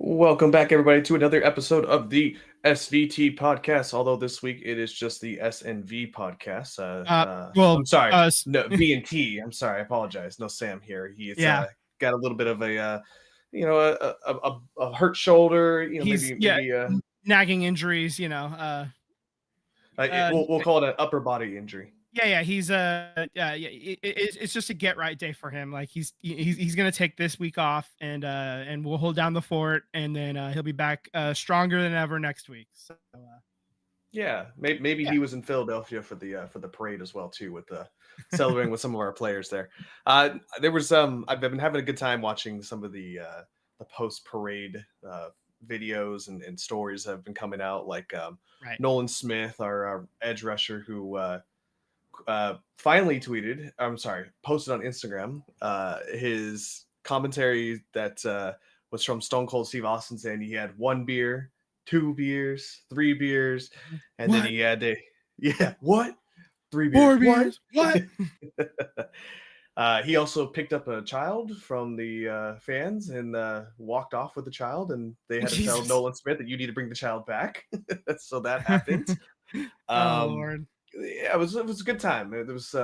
Welcome back, everybody, to another episode of the SVT Podcast. Although this week it is just the SNV Podcast. Well, I'm sorry, us. no V and T. I'm sorry, I apologize. No Sam here. He's Yeah, got a little bit of a hurt shoulder. he's Maybe nagging injuries. Uh, we'll call it an upper body injury. He's it's just a get right day for him. Like he's gonna take this week off and we'll hold down the fort, and then he'll be back stronger than ever next week. So Yeah, maybe he was in Philadelphia for the parade as well too, with celebrating with some of our players there. There was I've been having a good time watching some of the post parade videos and stories that have been coming out, like right. Nolan Smith, our edge rusher, who finally posted on Instagram his commentary that was from Stone Cold Steve Austin, saying he had 1 beer, 2 beers, 3 beers, and What? then he had to, what? 3 beers. 4 beers. What? He also picked up a child from the fans and walked off with the child, and they had to tell Nolan Smith that you need to bring the child back. So that happened. Oh Lord. Yeah, it was a good time. There was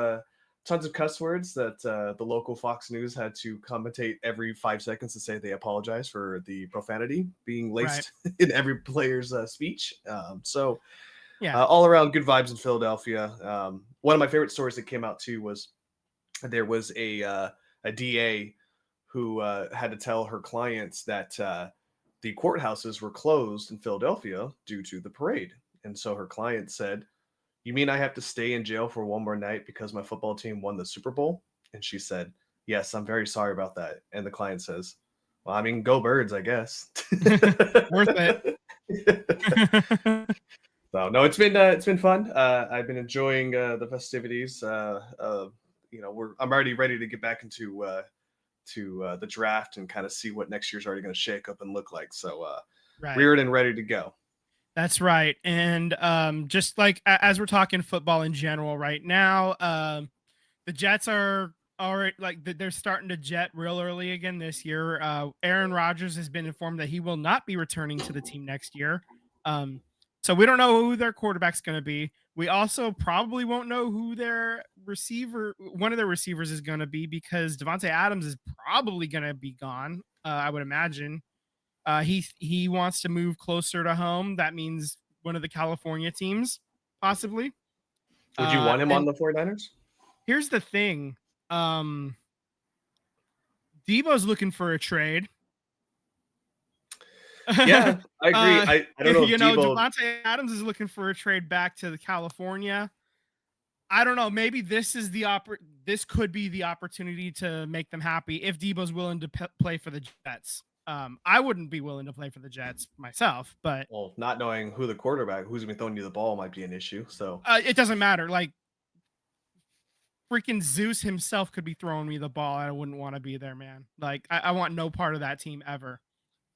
tons of cuss words that the local Fox News had to commentate every 5 seconds to say they apologize for the profanity being laced in every player's speech. All around good vibes in Philadelphia. One of my favorite stories that came out too was there was a DA who had to tell her clients that the courthouses were closed in Philadelphia due to the parade. And so her client said, "You mean I have to stay in jail for one more night because my football team won the Super Bowl?" And she said, "Yes, I'm very sorry about that." And the client says, "Well, I mean, go Birds, I guess." Worth it. So no, it's been fun. I've been enjoying the festivities. I'm already ready to get back into the draft and kind of see what next year's already going to shake up and look like. So reared and ready to go. That's right. And just like as we're talking football in general right now, the Jets are already they're starting to jet real early again this year. Aaron Rodgers has been informed that he will not be returning to the team next year. So we don't know who their quarterback's going to be. We also probably won't know who one of their receivers is going to be, because Devontae Adams is probably going to be gone. I would imagine. He wants to move closer to home. That means one of the California teams, possibly. Would you want him on the 49ers? Here's the thing. Debo's looking for a trade. Yeah, I agree. I don't know if Devontae Adams is looking for a trade back to California. I don't know. Maybe this could be the opportunity to make them happy if Debo's willing to play for the Jets. I wouldn't be willing to play for the Jets myself, but not knowing who's going to be throwing you the ball might be an issue. So it doesn't matter. Like, freaking Zeus himself could be throwing me the ball. I wouldn't want to be there, man. Like, I want no part of that team ever.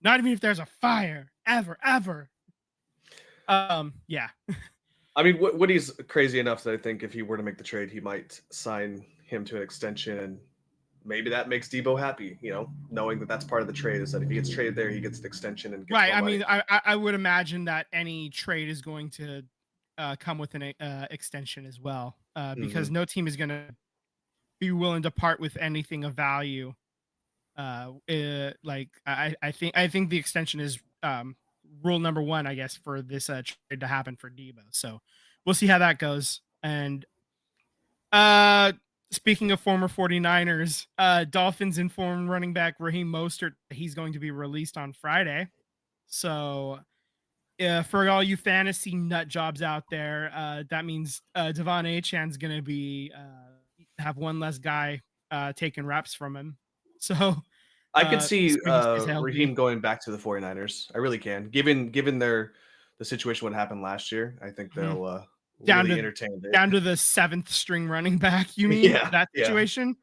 Not even if there's a fire, ever. Yeah. I mean, Woody's crazy enough that I think if he were to make the trade, he might sign him to an extension, and maybe that makes Debo happy, knowing that that's part of the trade, is that if he gets traded there, he gets an extension and gets right. I mean, I would imagine that any trade is going to come with an extension as well, because no team is going to be willing to part with anything of value. I think the extension is rule number 1, I guess, for this trade to happen for Debo. So we'll see how that goes. And speaking of former 49ers, Dolphins informed running back Raheem Mostert he's going to be released on Friday. So for all you fantasy nut jobs out there, that means Devon Achan's going to be have one less guy taking reps from him. So I could see Raheem going back to the 49ers. I really can. Given the situation what happened last year, I think they'll really entertain it. Down to the 7th string running back, you mean? That situation?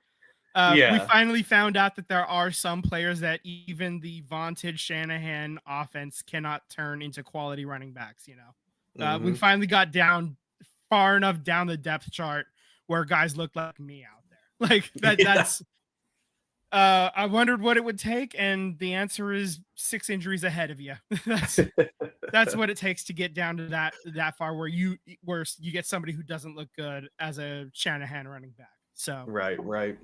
We finally found out that there are some players that even the vaunted Shanahan offense cannot turn into quality running backs, We finally got down far enough down the depth chart where guys look like me out there. Like that's I wondered what it would take, and the answer is 6 injuries ahead of you. That's that's what it takes to get down to that far where you get somebody who doesn't look good as a Shanahan running back. So, Right, right.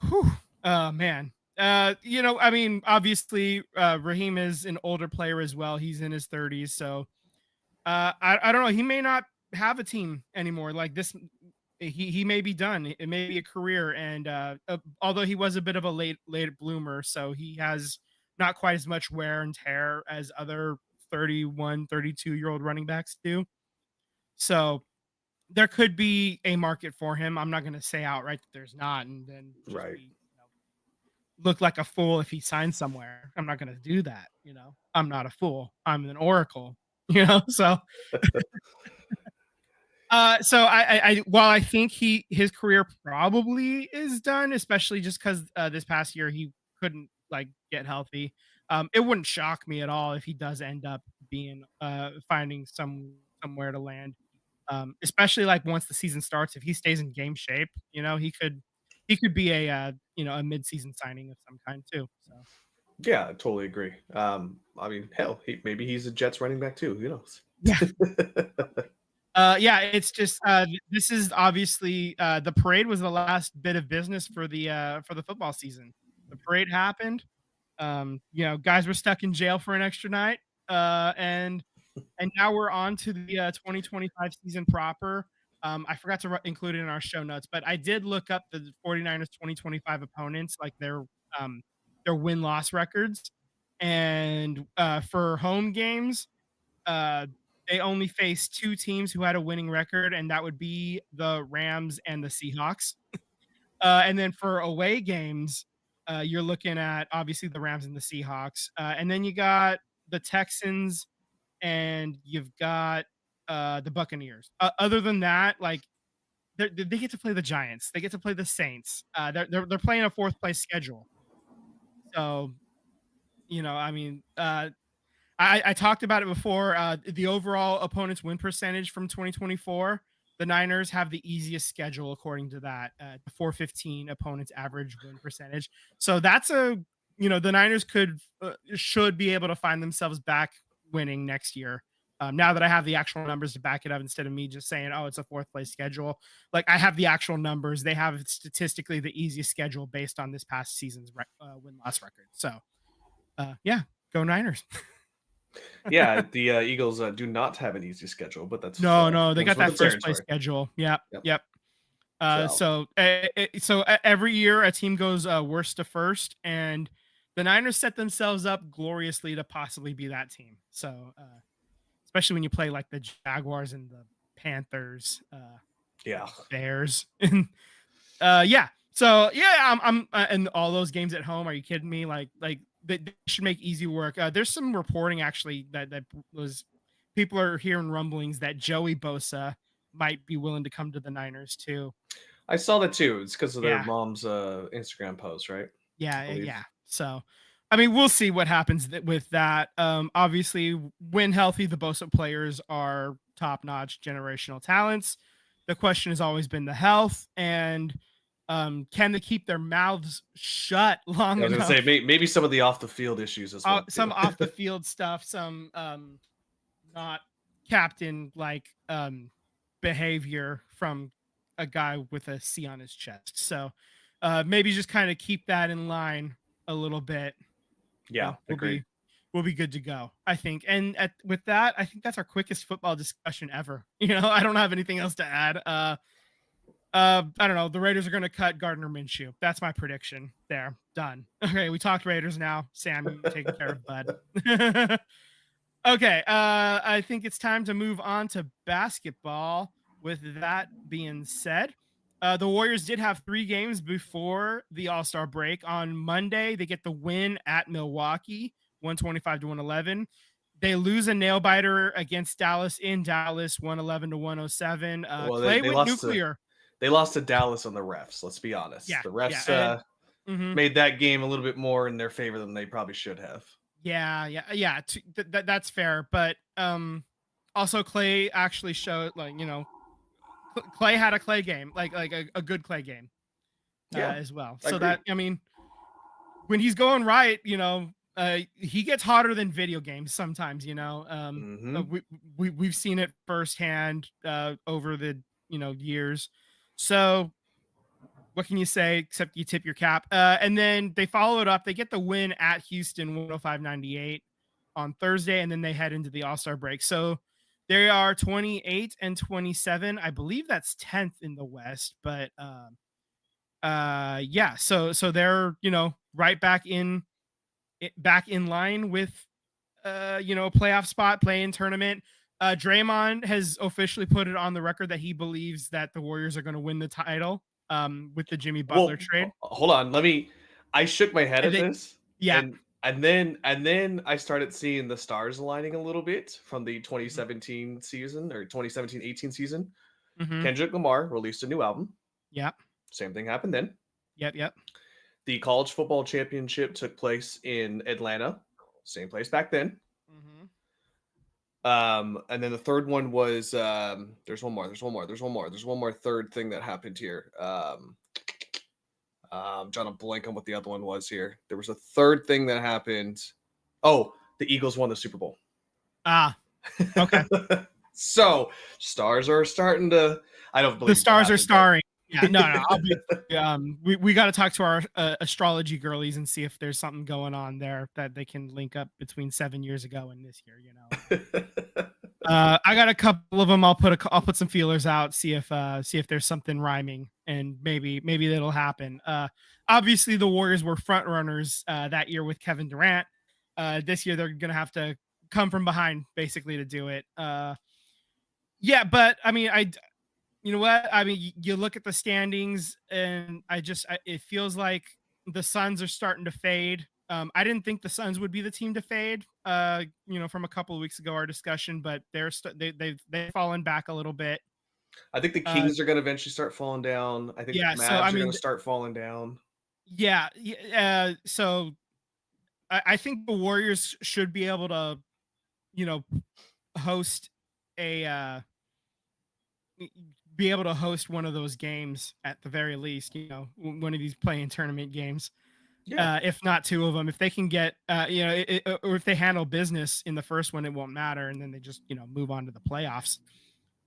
whew, man. I mean, obviously, Raheem is an older player as well. He's in his 30s, so I don't know. He may not have a team anymore. Like this, he may be done. It may be a career, and although he was a bit of a late bloomer, so he has not quite as much wear and tear as other 31, 32-year-old running backs do. So there could be a market for him. I'm not going to say outright that there's not, and then just Right. be look like a fool if he signs somewhere. I'm not going to do that. I'm not a fool. I'm an oracle. So so while I think his career probably is done, especially just because this past year he couldn't like get healthy. It wouldn't shock me at all if he does end up being finding somewhere to land. Especially like once the season starts, if he stays in game shape, he could be a mid-season signing of some kind too. So Yeah, I totally agree. I mean, hell, maybe he's a Jets running back too. Who knows? yeah. Yeah, it's just this is obviously the parade was the last bit of business for the football season. The parade happened. Guys were stuck in jail for an extra night. And now we're on to the 2025 season proper. I forgot to include it in our show notes, but I did look up the 49ers 2025 opponents, like their win-loss records. And for home games, uh, they only faced 2 teams who had a winning record, and that would be the Rams and the Seahawks. And then for away games, you're looking at obviously the Rams and the Seahawks. And then you got the Texans and you've got the Buccaneers. Other than that, like they get to play the Giants, they get to play the Saints. They're playing a fourth place schedule. So, I mean, I talked about it before. The overall opponent's win percentage from 2024, the Niners have the easiest schedule according to that. The 415 opponent's average win percentage. So that's the Niners should be able to find themselves back winning next year. Now that I have the actual numbers to back it up instead of me just saying, oh, it's a fourth place schedule. Like I have the actual numbers. They have statistically the easiest schedule based on this past season's win-loss record. So, yeah, go Niners. Yeah, the Eagles do not have an easy schedule, but that's No, they comes got with that the first place territory. schedule. Yep, Yep. yep. So So every year a team goes worst to first, and the Niners set themselves up gloriously to possibly be that team. So especially when you play like the Jaguars and the Panthers, yeah, Bears, and yeah. So yeah, I'm and all those games at home. Are you kidding me? Like they should make easy work. There's some reporting actually that was people are hearing rumblings that Joey Bosa might be willing to come to the Niners too. I saw that too. It's because of their Yeah, mom's Instagram post, right? I believe. yeah. So, I mean, we'll see what happens with that. Obviously, when healthy, the Bosa players are top notch generational talents. The question has always been the health and can they keep their mouths shut long I was gonna say enough? maybe some of the off the field issues as well Some too. off the field stuff, some not captain like behavior from a guy with a C on his chest. So maybe just kind of keep that in line a little bit. Yeah, We'll agreed. be good to go, I think. And with that, I think that's our quickest football discussion ever. I don't have anything else to add. I don't know. The Raiders are going to cut Gardner Minshew. That's my prediction. There, done. Okay, we talked Raiders now. Sam, you taking care of Bud. Okay, I think it's time to move on to basketball. With that being said, the Warriors did have 3 games before the All-Star break. On Monday, they get the win at Milwaukee, 125-111. They lose a nail biter against Dallas in Dallas, 111-107. Well, Clay went nuclear. they lost to Dallas on the refs. Let's be honest. Yeah, The yeah, refs and mhm. made that game a little bit more in their favor than they probably should have. Yeah. That's fair, but also Clay actually showed Clay had a Clay game, like a good Clay game Yeah, as well. I So agree. that I mean, when he's going right, he gets hotter than video games sometimes. Mm-hmm. We've seen it firsthand over the years. So what can you say except you tip your cap? And then they follow it up. They get the win at Houston 105-98 on Thursday, and then they head into the All-Star break. So they are 28-27. I believe that's 10th in the West, but yeah. So they're right back in line with a playoff spot, play-in tournament. Draymond has officially put it on the record that he believes that the Warriors are going to win the title with the Jimmy Butler trade. Hold on. I shook my head at this. Yeah. And then I started seeing the stars aligning a little bit from the Mm-hmm. 2017 season or 2017-18 season. Mm-hmm. Kendrick Lamar released a new album. Yep. Same thing happened then. Yep. The college football championship took place in Atlanta. Same place back then. Mm-hmm. And then the third one was there's one more third thing that happened here. I'm trying to blank on what the other one was here. There was a third thing that happened. Oh, the Eagles won the Super Bowl. Okay. So stars are starting to. I don't believe the stars are starring. Yeah, no. We got to talk to our astrology girlies and see if there's something going on there that they can link up between 7 years ago and this year. I got a couple of them. I'll put some feelers out, see if there's something rhyming, and maybe that'll happen. Obviously, the Warriors were front runners that year with Kevin Durant. This year, they're gonna have to come from behind basically to do it. Yeah, but I mean, you know what? I mean, you look at the standings, and it feels like the Suns are starting to fade. I didn't think the Suns would be the team to fade. From a couple of weeks ago, our discussion, but they've fallen back a little bit. I think the Kings are going to eventually start falling down. I think the Mavs are going to start falling down. Yeah. So I think the Warriors should be able to, host one of those games at the very least, one of these play-in tournament games. Yeah. If not two of them, if they can get, or if they handle business in the first one, it won't matter. And then they just, move on to the playoffs.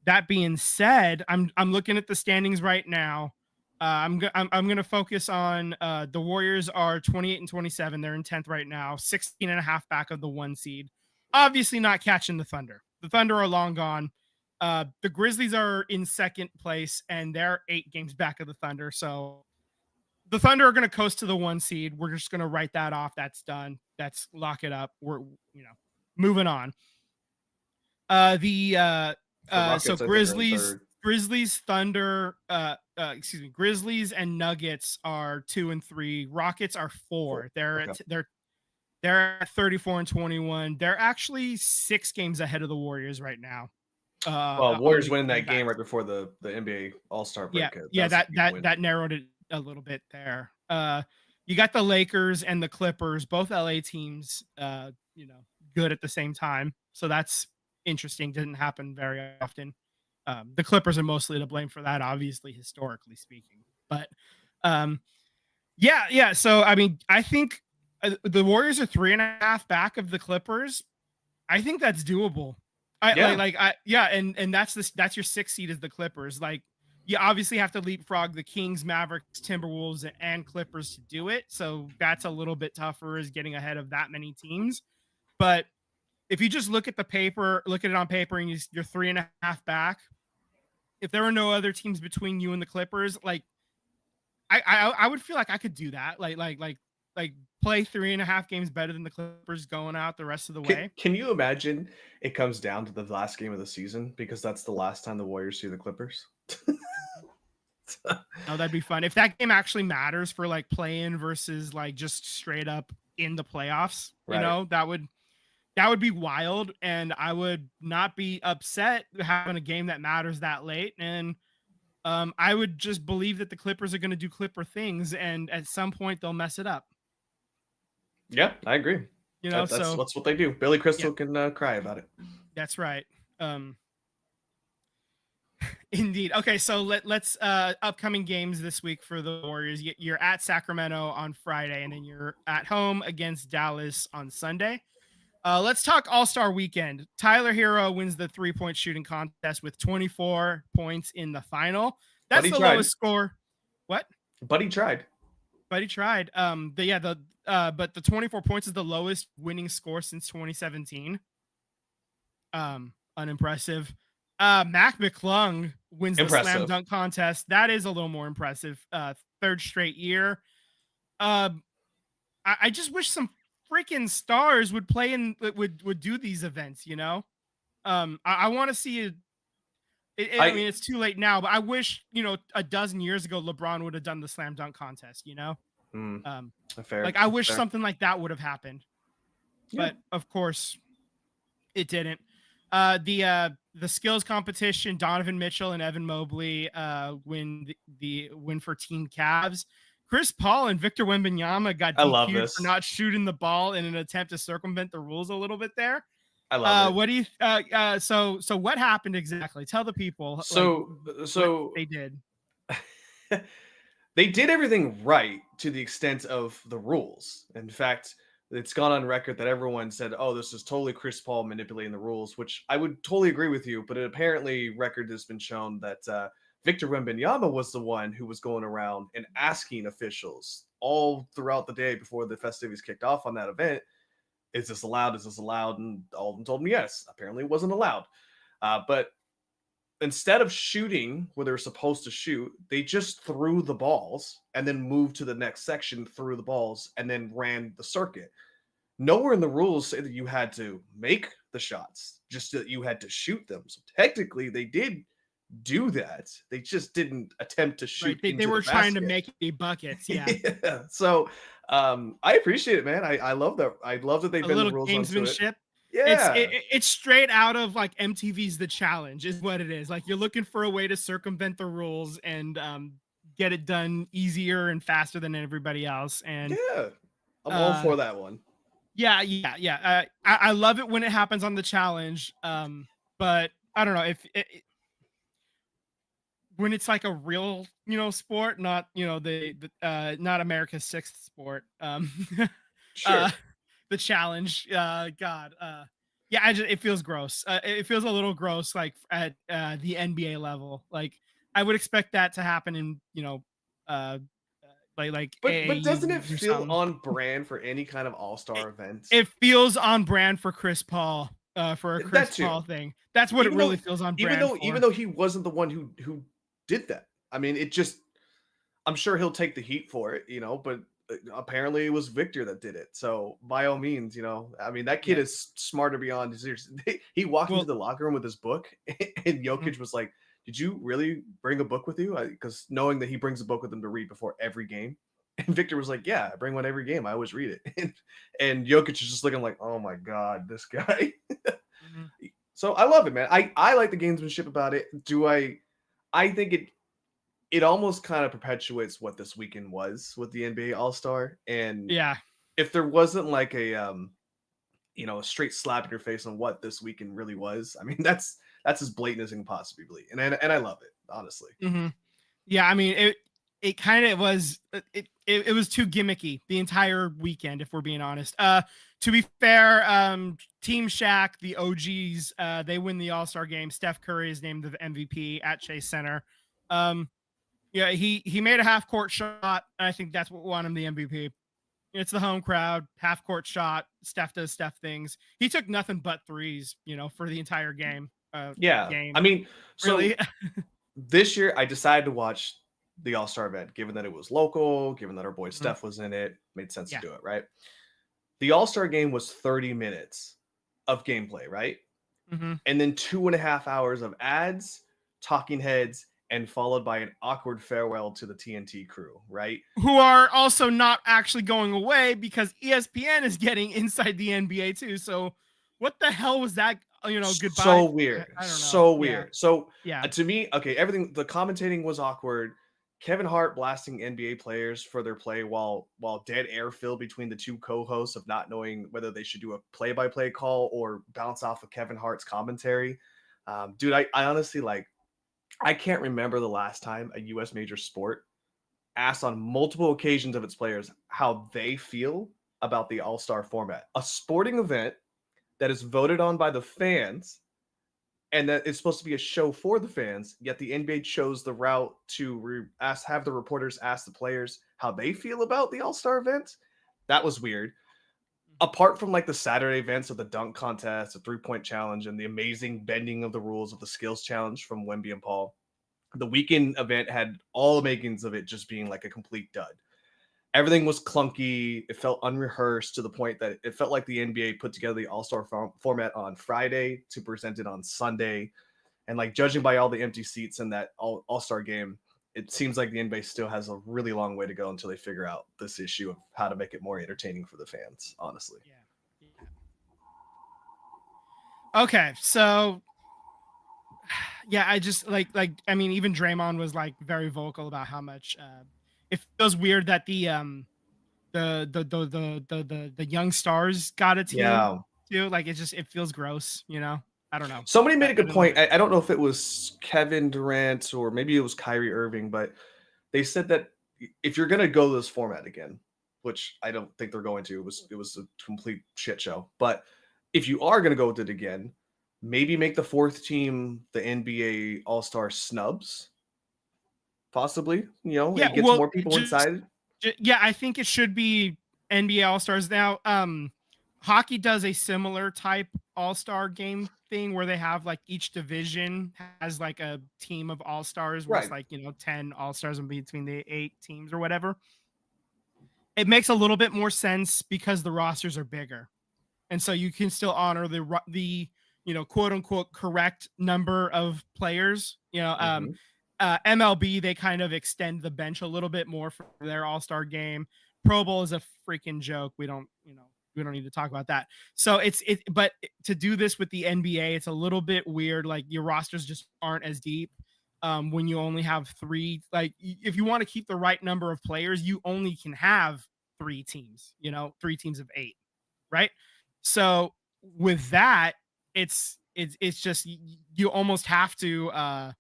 That being said, I'm looking at the standings right now. I'm going to focus on the Warriors are 28-27. They're in 10th right now, 16.5 back of the 1 seed. Obviously not catching the Thunder. The Thunder are long gone. The Grizzlies are in second place, and they're 8 games back of the Thunder. So the Thunder are going to coast to the 1 seed. We're just going to write that off. That's done. That's lock it up. We're moving on. So Grizzlies, Thunder, Grizzlies and Nuggets are 2 and 3. Rockets are 4. They're at 34-21. They're actually 6 games ahead of the Warriors right now. Warriors winning that game right before the NBA All-Star break. Yeah, that narrowed it a little bit there. You got the Lakers and the Clippers, both LA teams, good at the same time. So that's interesting. Didn't happen very often. The Clippers are mostly to blame for that, obviously, historically speaking. But yeah. So I mean, I think the Warriors are 3.5 back of the Clippers. I think that's doable. And that's your 6th seed is the Clippers. Like, you obviously have to leapfrog the Kings, Mavericks, Timberwolves, and Clippers to do it. So that's a little bit tougher, is getting ahead of that many teams. But if you just look at it on paper, and you're 3.5 back, if there were no other teams between you and the Clippers, like I would feel like I could do that. Like play 3.5 games better than the Clippers going out the rest of the way. Can you imagine it comes down to the last game of the season, because that's the last time the Warriors see the Clippers? No, that'd be fun. If that game actually matters for like play-in versus like just straight up in the playoffs, right. That would be wild, and I would not be upset having a game that matters that late. And I would just believe that the Clippers are going to do Clipper things, and at some point they'll mess it up. Yeah, I agree. That's what they do. Billy Crystal can cry about it. That's right. Indeed. Okay, so let's upcoming games this week for the Warriors. You're at Sacramento on Friday, and then you're at home against Dallas on Sunday. Let's talk All-Star Weekend. Tyler Hero wins the 3-point shooting contest with 24 points in the final. But That's he the tried. lowest score. What? But he tried. But he tried. But the 24 points is the lowest winning score since 2017. Unimpressive. Mac McClung wins the slam dunk contest. That is a little more impressive. Third straight year. I just wish some freaking stars would play and would do these events, you know? I want to see it. I mean, it's too late now, but I wish, a dozen years ago, LeBron would have done the slam dunk contest, Fair. Like, I wish something like that would have happened, but of course it didn't. The skills competition, Donovan Mitchell and Evan Mobley win the win for Team Cavs. Chris Paul and Victor Wembanyama got DQ'd for not shooting the ball in an attempt to circumvent the rules a little bit there. I love it. What do you so what happened exactly? Tell the people what they did. They did everything right to the extent of the rules. In fact, it's gone on record that everyone said, "Oh, this is totally Chris Paul manipulating the rules," which I would totally agree with you. But apparently, record has been shown that Victor Wembanyama was the one who was going around and asking officials all throughout the day before the festivities kicked off on that event, "Is this allowed? Is this allowed?" And all of them told me yes. Apparently, it wasn't allowed. But instead of shooting where they were supposed to shoot, they just threw the balls and then moved to the next section, threw the balls, and then ran the circuit. Nowhere in the rules say that you had to make the shots, just that you had to shoot them. So technically, they did do that. They just didn't attempt to shoot. Right. They were trying to make it buckets. Yeah. Yeah. So I appreciate it, man. I love that. I love that they've been the rules gamesmanship. It. Yeah, it's straight out of like MTV's The Challenge is what it is. Like, you're looking for a way to circumvent the rules and get it done easier and faster than everybody else. And yeah, I'm all for that one. Yeah. I love it when it happens on The Challenge. But I don't know if when it's like a real, sport, not not America's sixth sport. Sure. The Challenge, God, it feels gross. It feels a little gross, like at the NBA level. Like, I would expect that to happen in, but doesn't it feel on brand for any kind of all-star event? It feels on brand for Chris Paul, for a Chris Paul thing. That's what it really feels on brand. Even though he wasn't the one who did that. I mean, I'm sure he'll take the heat for it, but apparently it was Victor that did it. So by all means, I mean, that kid is smarter beyond his years. He walked into the locker room with his book, and Jokic was like, "Did you really bring a book with you?" Because knowing that he brings a book with him to read before every game. And Victor was like, "Yeah, I bring one every game. I always read it." And Jokic is just looking like, "Oh my God, this guy." So I love it, man. I like the gamesmanship about it. I think it almost kind of perpetuates what this weekend was with the NBA All-Star. And if there wasn't like a straight slap in your face on what this weekend really was, I mean, that's as blatant as it can possibly be. And I love it, honestly. Mm-hmm. Yeah, I mean, it kind of was it was too gimmicky the entire weekend, if we're being honest. To be fair, Team Shaq, the OGs, they win the All-Star game. Steph Curry is named the MVP at Chase Center. Yeah, he made a half-court shot, and I think that's what won him the MVP. It's the home crowd, half-court shot. Steph does Steph things. He took nothing but threes, for the entire game. Game. I mean, really? So this year I decided to watch the All-Star event, given that it was local, given that our boy Steph was in it. Made sense to do it, right? The All-Star game was 30 minutes of gameplay, right? And then 2.5 hours of ads, talking heads, and followed by an awkward farewell to the TNT crew, right? Who are also not actually going away because ESPN is getting inside the NBA too. So what the hell was that? Goodbye. So weird. I don't know. So weird. Yeah. So yeah, to me, okay, everything, the commentating was awkward. Kevin Hart blasting NBA players for their play while dead air filled between the two co-hosts of not knowing whether they should do a play-by-play call or bounce off of Kevin Hart's commentary. Dude, I honestly, like, I can't remember the last time a U.S. major sport asked on multiple occasions of its players how they feel about the All-Star format. A sporting event that is voted on by the fans and that it's supposed to be a show for the fans, yet the NBA chose the route to have the reporters ask the players how they feel about the All-Star event. That was weird. Apart from like the Saturday events of the dunk contest, the three-point challenge, and the amazing bending of the rules of the skills challenge from Wemby and Paul, the weekend event had all the makings of it just being like a complete dud. Everything was clunky. It felt unrehearsed to the point that it felt like the NBA put together the All-Star format on Friday to present it on Sunday. And like judging by all the empty seats in that All-Star game, it seems like the NBA still has a really long way to go until they figure out this issue of how to make it more entertaining for the fans, honestly. Yeah. Okay, so yeah, I just I mean, even Draymond was like very vocal about how much it feels weird that the young stars got a team Yeah. too. Like it feels gross, you know. I don't know. Somebody made a I good didn't love point. it. I don't know if it was Kevin Durant or maybe it was Kyrie Irving, but they said that if you're going to go this format again, which I don't think they're going to, it was a complete shit show. But if you are going to go with it again, maybe make the fourth team the NBA All-Star snubs, possibly. You know, Yeah, it gets well, more people inside. yeah, I think it should be NBA All-Stars now. Hockey does a similar type All-Star game thing where they have like each division has like a team of All-Stars where it's Right. like, 10 All-Stars in between the 8 teams or whatever. It makes a little bit more sense because the rosters are bigger. And so you can still honor the quote unquote correct number of players. Mm-hmm. MLB, they kind of extend the bench a little bit more for their All-Star game. Pro Bowl is a freaking joke. We don't need to talk about that. So but to do this with the NBA, it's a little bit weird. Like your rosters just aren't as deep. When you only have 3, like if you want to keep the right number of players, you only can have 3 teams, 3 teams of 8, right? So with that, it's just you almost have to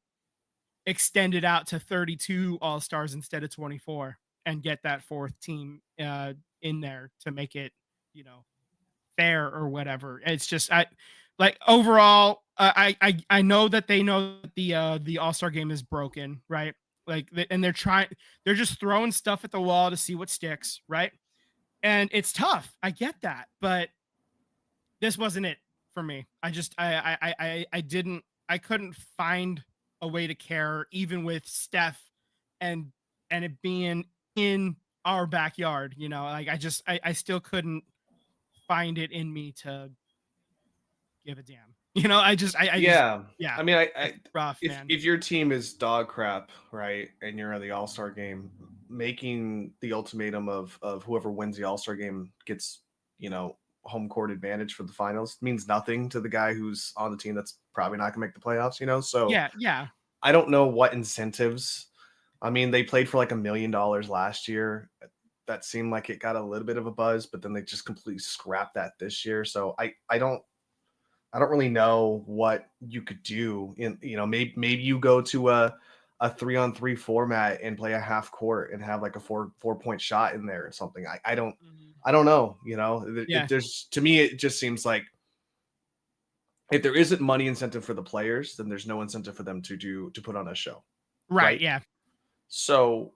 extend it out to 32 All-Stars instead of 24 and get that fourth team in there to make it, fair or whatever. It's just overall, I know that they know that the All-Star game is broken, right? And they're just throwing stuff at the wall to see what sticks, right? And it's tough. I get that, but this wasn't it for me. I couldn't find a way to care even with Steph and it being in our backyard, like I still couldn't find it in me to give a damn. Yeah. Yeah, I mean, it's rough, man. if your team is dog crap, right, and you're at the All-Star game, making the ultimatum of whoever wins the All-Star game gets, home court advantage for the finals means nothing to the guy who's on the team that's probably not gonna make the playoffs. So Yeah. I don't know what incentives. I mean, they played for like $1 million last year. That seemed like it got a little bit of a buzz, but then they just completely scrapped that this year. So I don't really know what you could do. Maybe you go to a 3-on-3 format and play a half court and have like a 4-point shot in there or something. I don't know. Yeah. There's, to me, it just seems like if there isn't money incentive for the players, then there's no incentive for them to put on a show. Right. Yeah. So,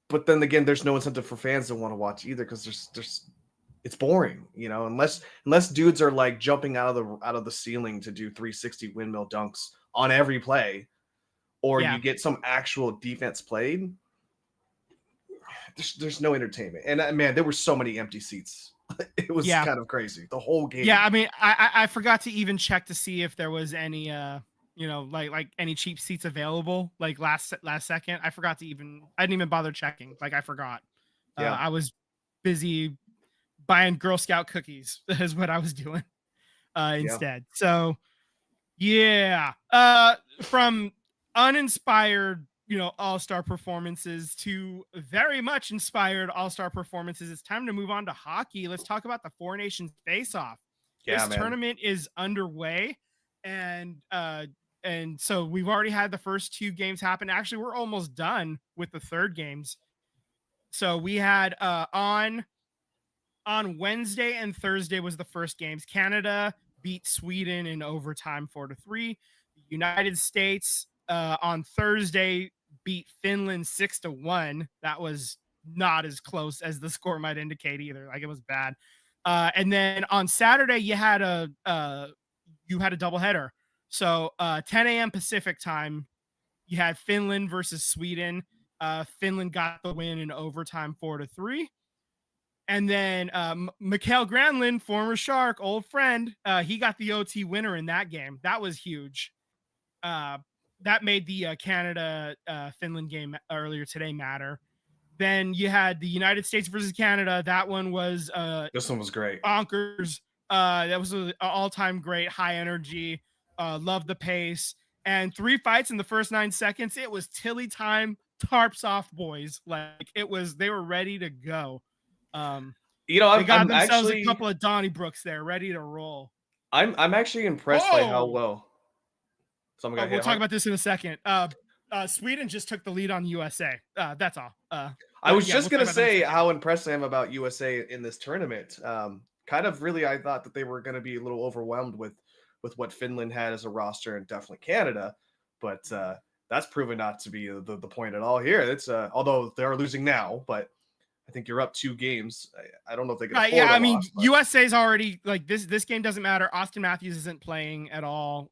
but then again, there's no incentive for fans to want to watch either because there's it's boring, unless dudes are like jumping out of the ceiling to do 360 windmill dunks on every play, or you get some actual defense played. There's no entertainment, and man, there were so many empty seats. It was kind of crazy the whole game. Yeah, I mean, I forgot to even check to see if there was any like any cheap seats available like last second. I didn't even bother checking. Like I forgot. I was busy buying Girl Scout cookies is what I was doing instead. So yeah, from uninspired, all-star performances to very much inspired all-star performances, it's time to move on to hockey. Let's talk about the Four Nations face-off. This tournament is underway, and and so we've already had the first 2 games happen. Actually, we're almost done with the third games. So we had on Wednesday and Thursday was the first games. Canada beat Sweden in overtime 4-3. The United States on Thursday beat Finland 6-1. That was not as close as the score might indicate either. Like, it was bad. And then on Saturday you had a doubleheader. So 10 a.m. Pacific time, you had Finland versus Sweden. Finland got the win in overtime 4-3. And then Mikael Granlund, former Shark, old friend, he got the OT winner in that game. That was huge. That made the Canada Finland game earlier today matter. Then you had the United States versus Canada. That one was this one was great. Bonkers. That was an all-time great, high energy. Love the pace. And 3 fights in the first 9 seconds. It was Tilly time, tarps off, boys. Like, they were ready to go. You know, they got themselves a couple of Donnybrooks there, ready to roll. I'm actually impressed by how well. We'll talk about this in a second. Sweden just took the lead on USA. That's all. I was just gonna say how impressed I am about USA in this tournament. Kind of really, I thought that they were going to be a little overwhelmed with what Finland had as a roster, and definitely Canada, but that's proven not to be the point at all here. It's although they are losing now, but I think you're up 2 games. I don't know if they can afford yeah, I mean, USA's already, like, this game doesn't matter. Austin Matthews isn't playing at all.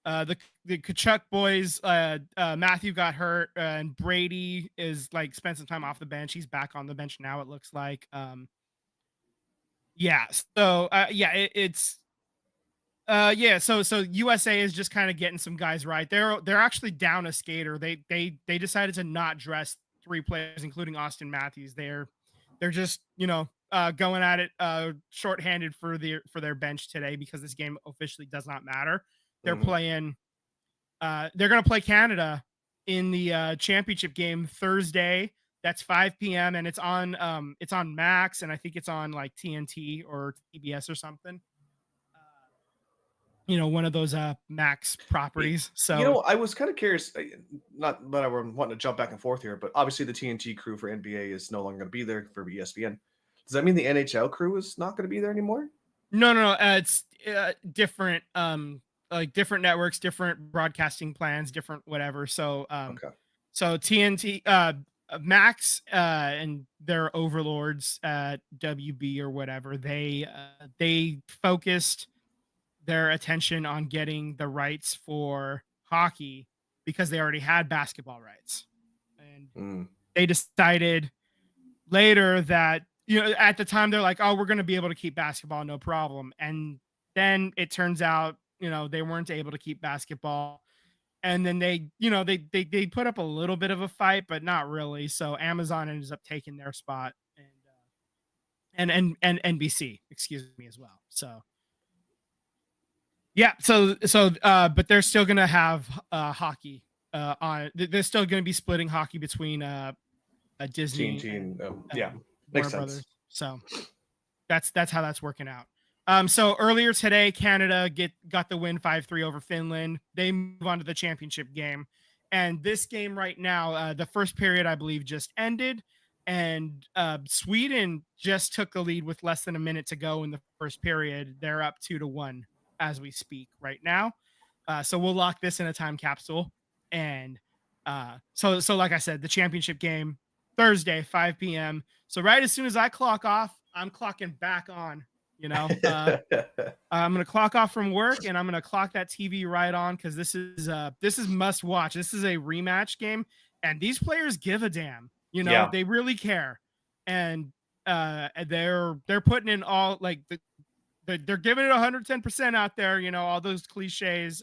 The Kachuk boys, Matthew got hurt, and Brady is, like, spent some time off the bench. He's back on the bench now, it looks like. Yeah. So so USA is just kind of getting some guys right. They're actually down a skater. They decided to not dress 3 players, including Austin Matthews. They're just, going at it shorthanded for their bench today, because this game officially does not matter. They're playing. They're going to play Canada in the championship game Thursday. That's 5 p.m. and it's on Max, and I think it's on, like, TNT or TBS or something. One of those Max properties. So, I was kind of curious, not that I'm wanting to jump back and forth here, but obviously the TNT crew for NBA is no longer going to be there for ESPN. Does that mean the NHL crew is not going to be there anymore? No. It's different, like, different networks, different broadcasting plans, different whatever. So, okay. So TNT, Max, and their overlords at WB or whatever, they focused their attention on getting the rights for hockey because they already had basketball rights. And they decided later that, at the time they're like, oh, we're going to be able to keep basketball, no problem. And then it turns out, they weren't able to keep basketball. And then they put up a little bit of a fight, but not really. So Amazon ends up taking their spot, and NBC, excuse me, as well. So, yeah, but they're still gonna have hockey on. They're still gonna be splitting hockey between Disney and makes sense. Brothers. So that's how that's working out. So earlier today, Canada got the win 5-3 over Finland. They move on to the championship game, and this game right now, the first period I believe just ended, and Sweden just took the lead with less than a minute to go in the first period. They're up 2-1 as we speak right now. So we'll lock this in a time capsule. And so like I said, the championship game Thursday, 5 p.m. So right as soon as I clock off, I'm clocking back on, I'm going to clock off from work, and I'm going to clock that TV right on, because this is must watch. This is a rematch game, and these players give a damn, they really care. And they're putting in all, like, they're giving it 110% out there, all those cliches.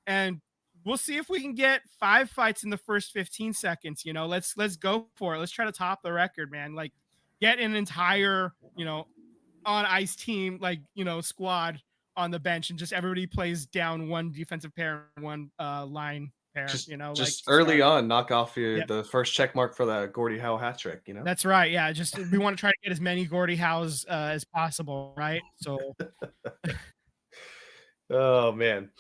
And we'll see if we can get 5 fights in the first 15 seconds. Let's go for it. Let's try to top the record, man. Like, get an entire, on ice team, like, squad on the bench, and just everybody plays down one defensive pair, one line pair, just early on, knock off the first check mark for the Gordie Howe hat trick, That's right. Yeah. Just, we want to try to get as many Gordie Howes as possible. Right. So. Oh man.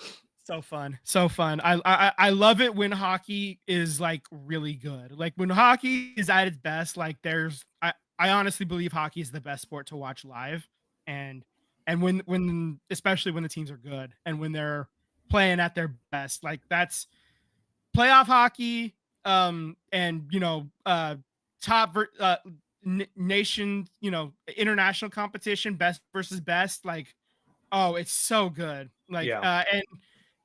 So fun. So fun. I love it when hockey is like really good. Like when hockey is at its best, like I honestly believe hockey is the best sport to watch live. And when especially when the teams are good and when they're playing at their best, like that's playoff hockey, and top nation, international competition, best versus best, like, oh, it's so good. Like, Yeah,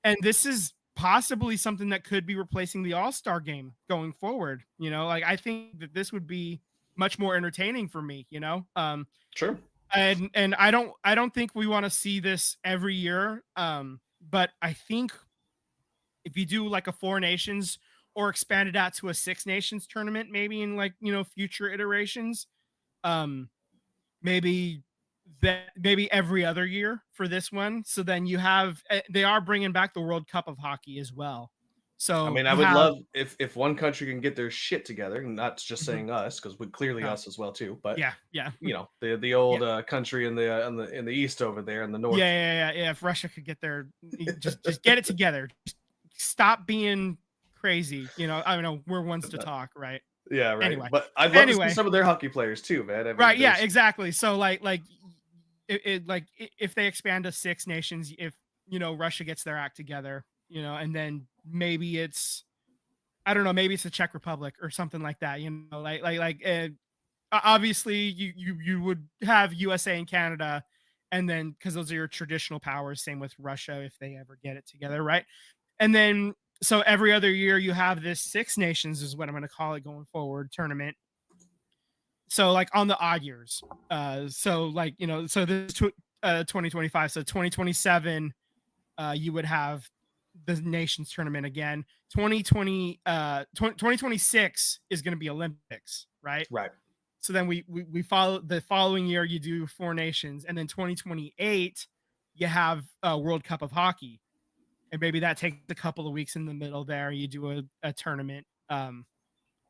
and this is possibly something that could be replacing the All-Star game going forward. Like I think that this would be much more entertaining for me, sure. and I don't think we want to see this every year. But I think if you do like a four nations or expand it out to a six nations tournament, maybe in like, future iterations, um, maybe maybe every other year for this one. So then you have, they are bringing back the World Cup of hockey as well. I So mean, I you would have, love if one country can get their shit together, and not just mhm, saying us, because we clearly no, us as well too. But yeah, yeah, the yeah. old country in the east over there in the Yeah, north. yeah, yeah, yeah. If Russia could get their, just get it together. Just stop being crazy. I don't know. We're ones to talk, right? Yeah, right. Anyway, But I'd love to see anyway, some of their hockey players too, man. I mean, right? Yeah, there's exactly. So like if they expand to six nations, if Russia gets their act together, and then maybe it's, I don't know, maybe it's the Czech Republic or something like that. Obviously you would have USA and Canada, and then because those are your traditional powers. Same with Russia if they ever get it together, right? And then so every other year you have this six nations is what I'm going to call it going forward tournament. So like on the odd years, so like so this 2025, so 2027, you would have the nations tournament again. 2026 is going to be Olympics, right? right. So then we follow the following year, you do four nations, and then 2028 you have a World Cup of hockey, and maybe that takes a couple of weeks in the middle there. You do a tournament,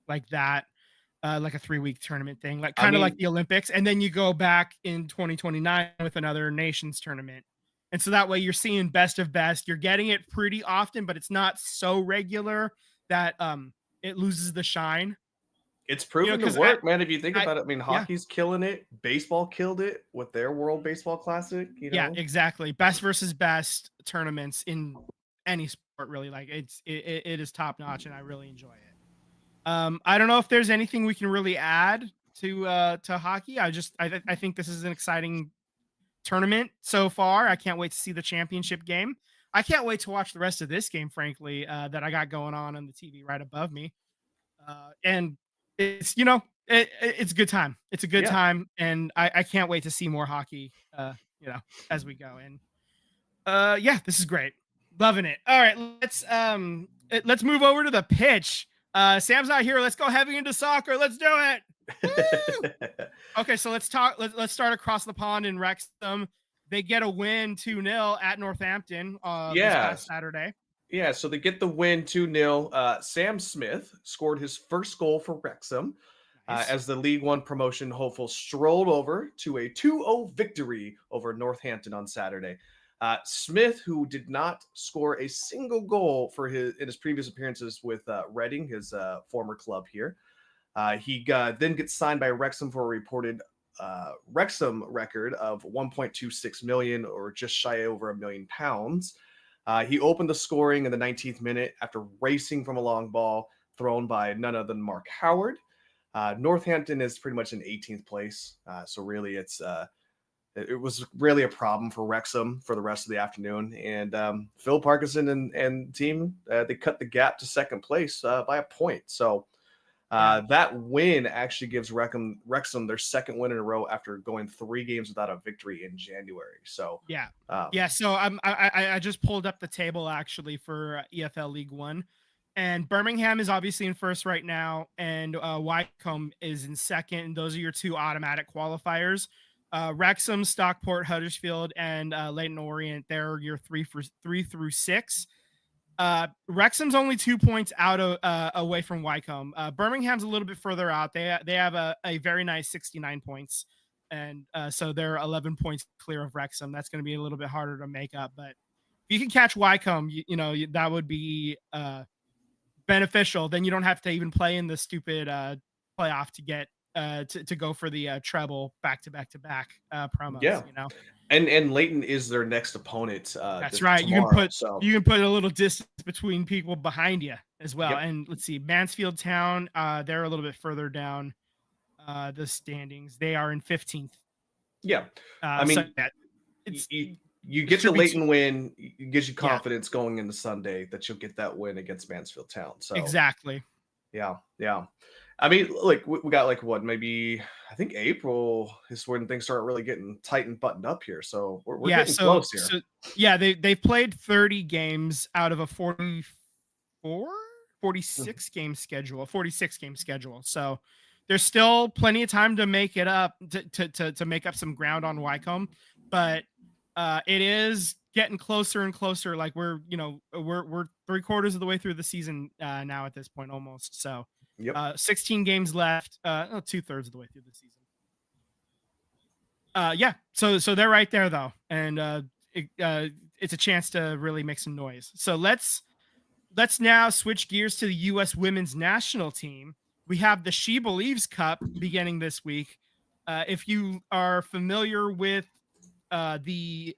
like that, like a 3-week tournament thing, like I kind of like mean, the Olympics, and then you go back in 2029 with another nations tournament. And so that way you're seeing best of best. You're getting it pretty often, but it's not so regular that it loses the shine. it's proven to Because work, man. If you think I about it, I mean, yeah, hockey's killing it. Baseball killed it with their World Baseball Classic. yeah, exactly. Best versus best tournaments in any sport, really. Like it is top notch, and I really enjoy it. I don't know if there's anything we can really add to hockey. I think this is an exciting tournament so far. I can't wait to see the championship game. I can't wait to watch the rest of this game, frankly, that I got going on the TV right above me. And it's it's a good time. It's a good Yeah. time, and I can't wait to see more hockey. As we go. And yeah, this is great. Loving it. All right, let's move over to the pitch. Sam's not here. Let's go heavy into soccer. Let's do it. Woo! Okay, so let's talk. Let's start across the pond in Wrexham. They get a win 2-0 at Northampton this Yeah. past Saturday. Yeah, so they get the win 2-0. Sam Smith scored his first goal for Wrexham Nice. as the League One promotion hopeful strolled over to a 2-0 victory over Northampton on Saturday. Smith, who did not score a single goal in his previous appearances with Reading, his former club here, he then gets signed by Wrexham for a reported Wrexham record of 1.26 million, or just shy over £1 million. He opened the scoring in the 19th minute after racing from a long ball thrown by none other than Mark Howard. Northampton is pretty much in 18th place, so really it was really a problem for Wrexham for the rest of the afternoon. And Phil Parkinson and team, they cut the gap to second place by a point. So Yeah. that win actually gives Wrexham their second win in a row after going 3 games without a victory in January. So Yeah. um, Yeah. So I just pulled up the table actually for EFL League One, and Birmingham is obviously in first right now, and Wycombe is in second. And those are your two automatic qualifiers. Wrexham, Stockport, Huddersfield, and Leyton Orient. They're your 3 through 6. Wrexham's only 2 points out away from Wycombe. Birmingham's a little bit further out. They have a very nice 69 points, and so they're 11 points clear of Wrexham. That's going to be a little bit harder to make up, but you can catch Wycombe, that would be beneficial. Then you don't have to even play in the stupid playoff to get to go for the treble back to back promos. Yeah. And Leighton is their next opponent. That's right. Tomorrow, you can put a little distance between people behind you as well. Yep. And let's see, Mansfield Town, they're a little bit further down the standings. They are in 15th. Yeah, I mean, you get the Leighton win, it gives you confidence going into Sunday that you'll get that win against Mansfield Town. So exactly. Yeah. I mean, like we got like what, maybe I think April is when things start really getting tight and buttoned up here. So we're getting close here. So they've played 30 games out of a 46 game schedule. So there's still plenty of time to make it up to make up some ground on Wycombe, but it is getting closer and closer. Like we're 3/4 of the way through the season now at this point almost. So 16 games left, 2/3 of the way through the season. So they're right there though, and it's a chance to really make some noise. So let's now switch gears to the U.S. women's national team. We have the She Believes Cup beginning this week. If you are familiar with the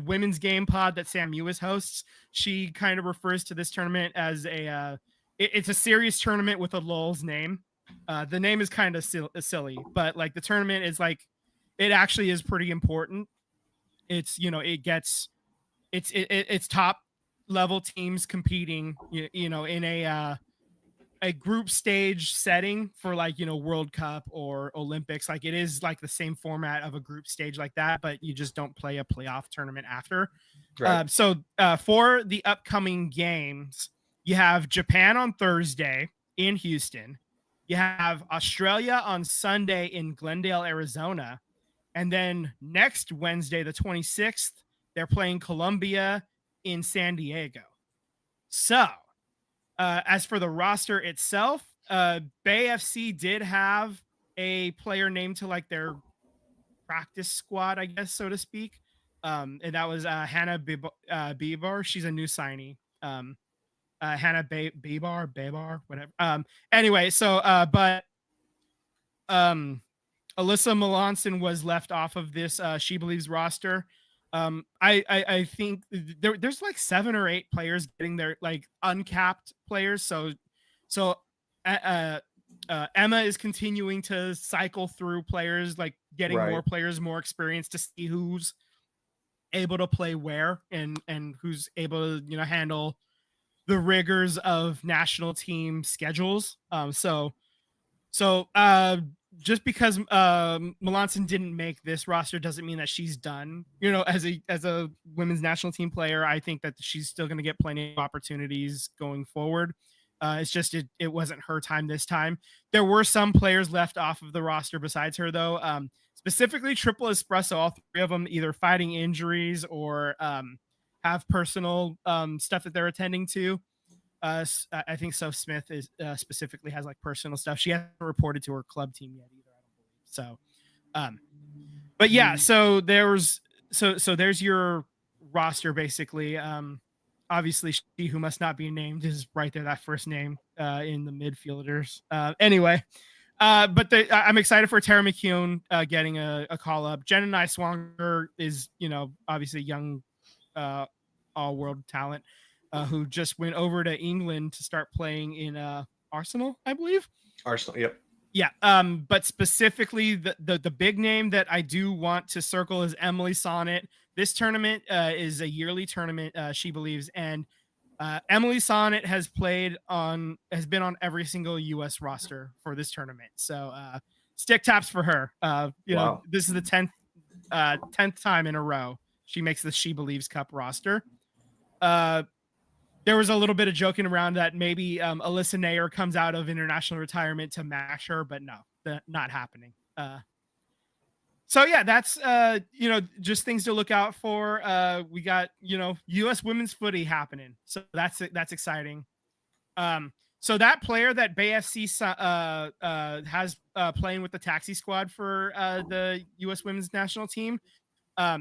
women's game pod that Sam Ewis hosts, she kind of refers to this tournament as it's a serious tournament with a lulz name. The name is kind of silly, but like the tournament is like, it actually is pretty important. It's, it's top level teams competing, in a group stage setting for World Cup or Olympics. Like it is like the same format of a group stage like that, but you just don't play a playoff tournament after. Right. So for the upcoming games, you have Japan on Thursday in Houston. You have Australia on Sunday in Glendale, Arizona. And then next Wednesday, the 26th, they're playing Colombia in San Diego. So as for the roster itself, Bay FC did have a player named to like their practice squad, I guess, so to speak. And that was Hannah Bibar. She's a new signee. Hannah Babar, whatever. Anyway, so but Alyssa Melanson was left off of this She Believes roster. I think there's like 7 or 8 players getting their like uncapped players. So Emma is continuing to cycle through players, like getting more players, more experience to see who's able to play where and who's able to handle the rigors of national team schedules. So just because Melanson didn't make this roster doesn't mean that she's done. As a women's national team player, I think that she's still going to get plenty of opportunities going forward. It's just it wasn't her time this time. There were some players left off of the roster besides her, though. Specifically, Triple Espresso, all 3 of them either fighting injuries or have personal stuff that they're attending to. I think Soph Smith is specifically has like personal stuff. She hasn't reported to her club team yet either, I don't believe. So, but yeah, so there's your roster basically. Obviously, she who must not be named is right there, that first name in the midfielders. Anyway, but I'm excited for Tara McKeown getting a call up. Jenna Niswanger is obviously young all-world talent. Who just went over to England to start playing in Arsenal, I believe. Arsenal, yep. Yeah, but specifically the big name that I do want to circle is Emily Sonnet. This tournament is a yearly tournament, She Believes, and Emily Sonnet has been on every single U.S. roster for this tournament. So stick taps for her. Wow. This is the 10th time in a row she makes the She Believes Cup roster. There was a little bit of joking around that maybe Alyssa Nair comes out of international retirement to match her, but no, not happening. So yeah, that's just things to look out for. We got U.S. women's footy happening, so that's exciting. So that player that Bay FC has playing with the taxi squad for the U.S. women's national team,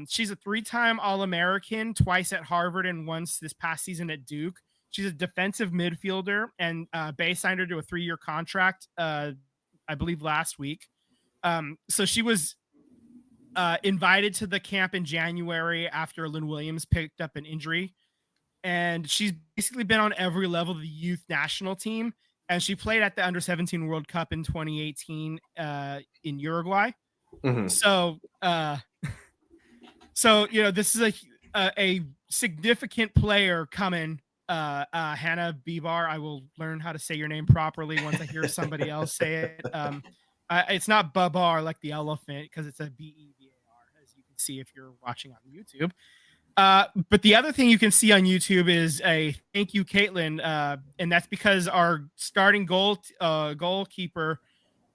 She's a 3-time All-American, twice at Harvard and once this past season at Duke. She's a defensive midfielder, and Bay signed her to a 3-year contract, I believe last week. So she was invited to the camp in January after Lynn Williams picked up an injury. And she's basically been on every level of the youth national team. And she played at the Under-17 World Cup in 2018 in Uruguay. Mm-hmm. So this is a significant player coming. Hannah Bibar. I will learn how to say your name properly once I hear somebody else say it. It's not Babar like the elephant, because it's a Bevar, as you can see if you're watching on YouTube. But the other thing you can see on YouTube is a thank you, Caitlin, and that's because our starting goalkeeper,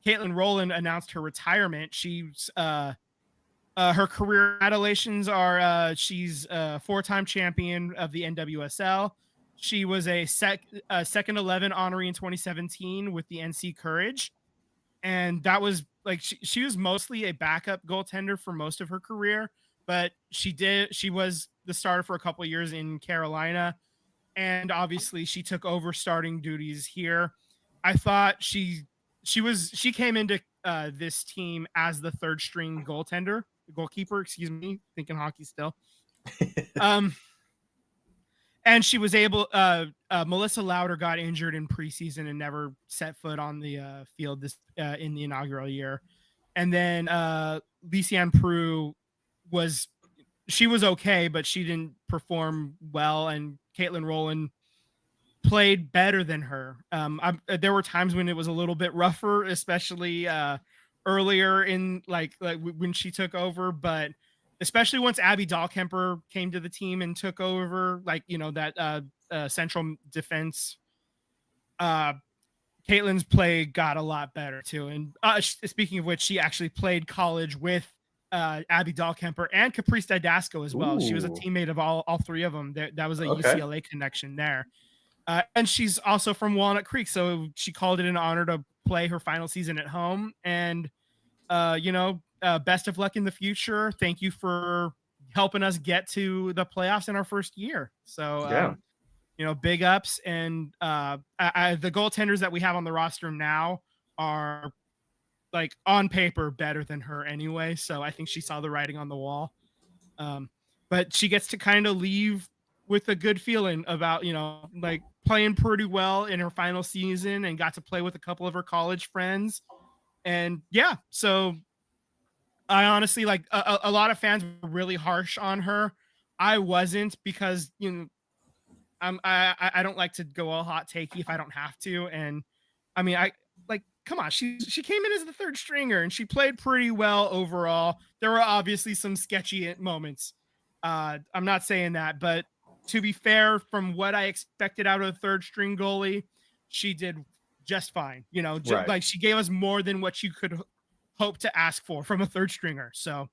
Caitlin Rowland, announced her retirement. She's her career adulations are she's a 4-time champion of the NWSL. She was a second 11 honoree in 2017 with the NC Courage. And that was like, she was mostly a backup goaltender for most of her career, but she was the starter for a couple of years in Carolina. And obviously she took over starting duties here. I thought she came into this team as the 3rd string goalkeeper, thinking hockey still. And she was able, Melissa Lauder got injured in preseason and never set foot on the field in the inaugural year. And then Lysiane Prue was okay, but she didn't perform well. And Caitlin Rowland played better than her. There were times when it was a little bit rougher, especially earlier in like when she took over, but especially once Abby Dahlkemper came to the team and took over, that central defense, Caitlin's play got a lot better too. And speaking of which, she actually played college with Abby Dahlkemper and Caprice Didasco as well. Ooh. She was a teammate of all 3 of them. That was a UCLA connection there. And she's also from Walnut Creek, so she called it an honor to play her final season at home. And best of luck in the future. Thank you for helping us get to the playoffs in our first year. So, big ups. And the goaltenders that we have on the roster now are, like, on paper better than her anyway. So I think she saw the writing on the wall. But she gets to kind of leave with a good feeling about, playing pretty well in her final season and got to play with a couple of her college friends. And yeah, so I honestly, like, a lot of fans were really harsh on her. I wasn't, because I don't like to go all hot takey if I don't have to. And I mean, come on, she came in as the 3rd stringer and she played pretty well overall. There were obviously some sketchy moments. I'm not saying that, but to be fair, from what I expected out of the 3rd string goalie, she did just fine. Right. Like, she gave us more than what you could hope to ask for from a 3rd stringer. So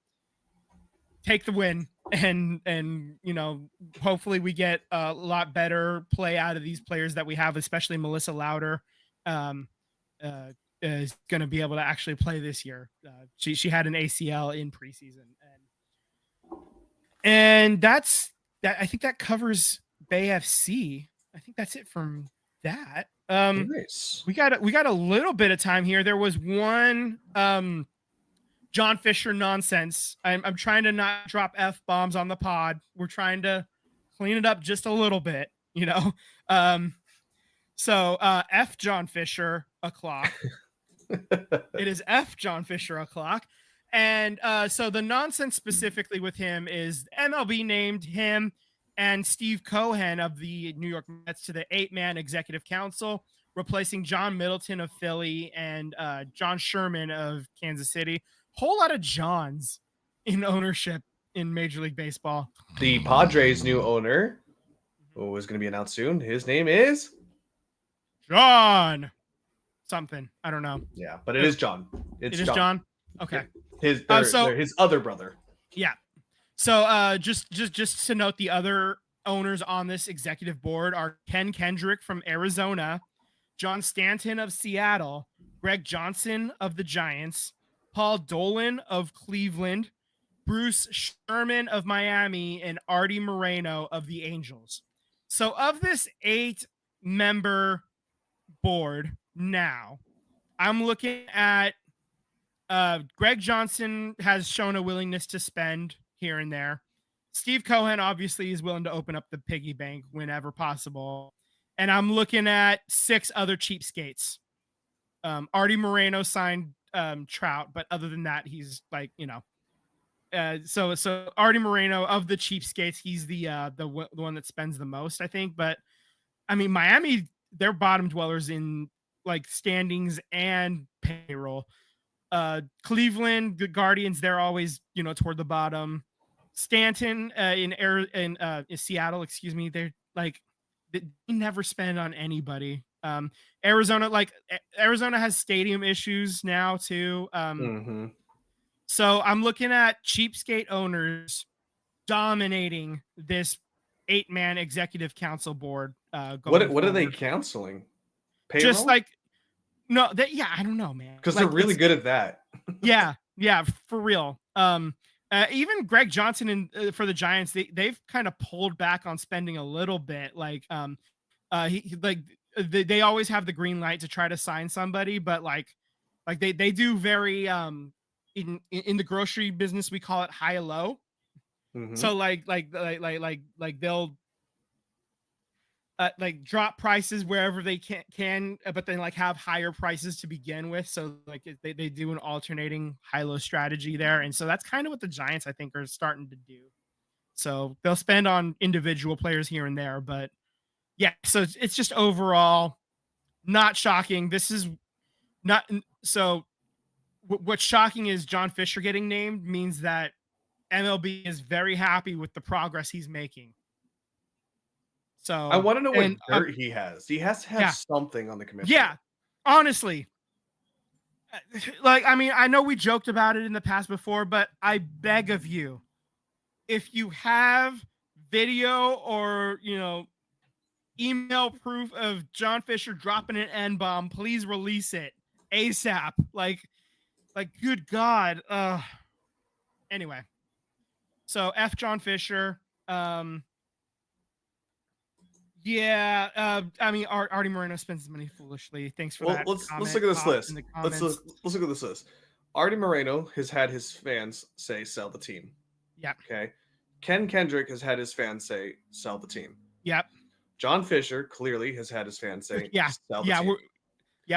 take the win, and hopefully we get a lot better play out of these players that we have, especially Melissa Lauder is going to be able to actually play this year. She had an ACL in preseason, and that's that. I think that covers Bay FC. I think that's it from that. Nice. We got a little bit of time here. There was one John Fisher nonsense. I'm trying to not drop F-bombs on the pod. We're trying to clean it up just a little bit, So F John Fisher o'clock. It is F John Fisher o'clock. And so the nonsense specifically with him is MLB named him and Steve Cohen of the New York Mets to the 8-man executive council, replacing John Middleton of Philly and John Sherman of Kansas City. Whole lot of Johns in ownership in Major League Baseball. The Padres' new owner, who is going to be announced soon, his name is John something. I don't know. Yeah, but it is John. It is John. Okay. His other brother. Yeah. So just to note, the other owners on this executive board are Ken Kendrick from Arizona, John Stanton of Seattle, Greg Johnson of the Giants, Paul Dolan of Cleveland, Bruce Sherman of Miami, and Artie Moreno of the Angels. So of this 8-member board now, I'm looking at Greg Johnson has shown a willingness to spend here and there. Steve Cohen obviously is willing to open up the piggy bank whenever possible. And I'm looking at 6 other cheapskates. Artie Moreno signed Trout, but other than that, he's like, so Artie Moreno of the cheapskates, he's the one that spends the most, I think. But I mean, Miami, they're bottom dwellers in like standings and payroll. Cleveland, the Guardians, they're always toward the bottom. Stanton in Seattle, excuse me, they're like they never spend on anybody. Arizona has stadium issues now too. So I'm looking at cheapskate owners dominating this 8-man executive council board. What are they canceling? Payroll? Just like no, I don't know, man. Because they're really good at that. yeah, for real. Even Greg Johnson for the Giants, they've kind of pulled back on spending a little bit. Like, they always have the green light to try to sign somebody, but like they do very in the grocery business we call it high low. So like they'll like drop prices wherever they can, but then like have higher prices to begin with. So like they do an alternating high-low strategy there. And so that's kind of what the Giants, I think, are starting to do. So they'll spend on individual players here and there, but yeah, so it's just overall not shocking. This is not so what's shocking is John Fisher getting named means that MLB is very happy with the progress he's making. So I want to know what dirt he has. He has to have something on the commission. Yeah, honestly. Like, I mean, I know we joked about it in the past before, but I beg of you, if you have video or, email proof of John Fisher dropping an N-bomb, please release it ASAP. Like good God. Anyway. So F John Fisher. Yeah, I mean, Artie Moreno spends his money foolishly. Thanks for that. Let's look at this list. Let's look at this list. Artie Moreno has had his fans say sell the team. Yep. Okay. Ken Kendrick has had his fans say sell the team. Yep. John Fisher clearly has had his fans say sell the team.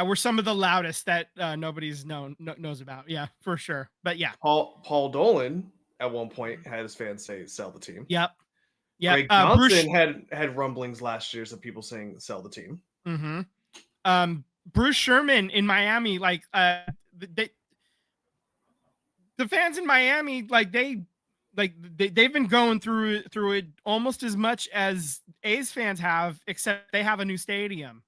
We're some of the loudest that nobody's knows about. Yeah, for sure. But yeah. Paul Dolan at one point had his fans say sell the team. Yep. Yeah, Greg Johnson had rumblings last year of people saying sell the team. Bruce Sherman in Miami, like the fans in Miami, like they've been going through it almost as much as A's fans have, except they have a new stadium.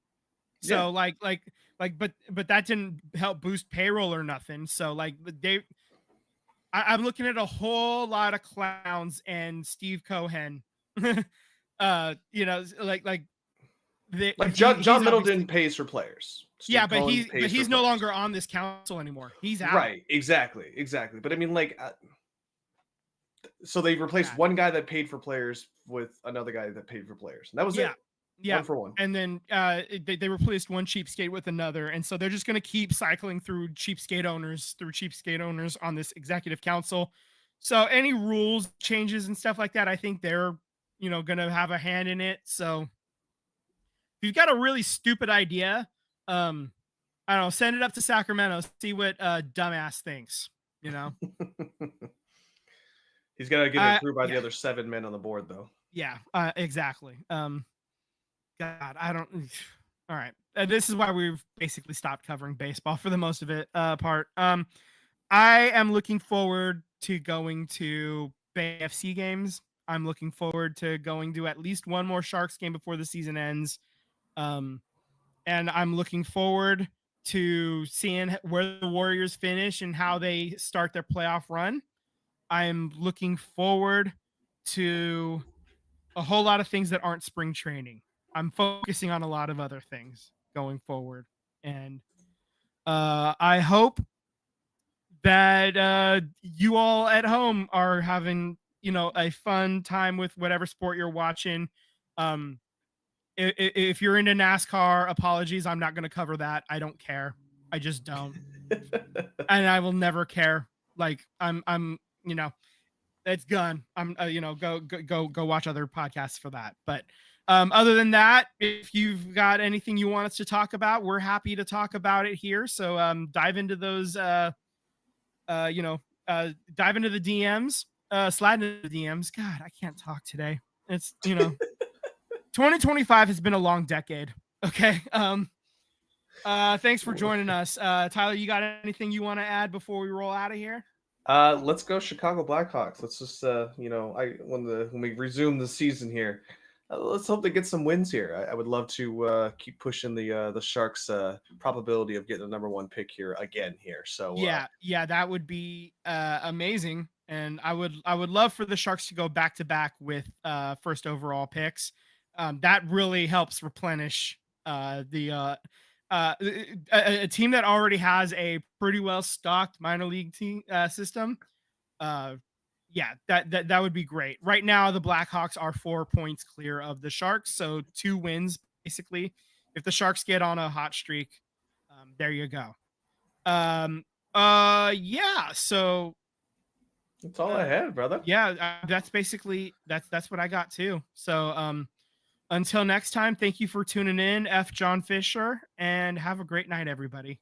So but that didn't help boost payroll or nothing. So like I'm looking at a whole lot of clowns and Steve Cohen. John Middleton pays for players. Steve Cohen but he's no longer on this council anymore. He's out. Right, exactly. But I mean, like, so they replaced one guy that paid for players with another guy that paid for players, and that was it. Yeah, 1 for 1. And then they replaced one cheapskate with another, and so they're just going to keep cycling through cheapskate owners on this executive council. So any rules changes and stuff like that, I think they're going to have a hand in it. So if you've got a really stupid idea, I don't know, send it up to Sacramento, see what dumbass thinks. He's got to get it approved by the other 7 men on the board, though. Yeah, exactly. God, I don't. All right, this is why we've basically stopped covering baseball for the most of it. Part. I am looking forward to going to Bay FC games. I'm looking forward to going to at least one more Sharks game before the season ends. And I'm looking forward to seeing where the Warriors finish and how they start their playoff run. I'm looking forward to a whole lot of things that aren't spring training. I'm focusing on a lot of other things going forward. And I hope that you all at home are having, a fun time with whatever sport you're watching. If you're into NASCAR, apologies, I'm not going to cover that. I don't care. I just don't, and I will never care. Like I'm, it's gone. I'm, go watch other podcasts for that. But other than that, if you've got anything you want us to talk about, we're happy to talk about it here. So dive into those, dive into the DMs, slide into the DMs. God, I can't talk today. It's 2025 has been a long decade. Okay. Thanks for joining us. Tyler, you got anything you want to add before we roll out of here? Let's go Chicago Blackhawks. Let's just when we resume the season here, let's hope they get some wins here. I would love to keep pushing the Sharks' probability of getting the number 1 pick here again here. So yeah, that would be amazing, and I would love for the Sharks to go back to back with first overall picks. That really helps replenish a team that already has a pretty well stocked minor league team system. That would be great. Right now, the Blackhawks are 4 points clear of the Sharks, so 2 wins basically. If the Sharks get on a hot streak, there you go. So that's all I had, brother. Yeah, that's basically that's what I got too. So until next time, thank you for tuning in, F. John Fisher, and have a great night, everybody.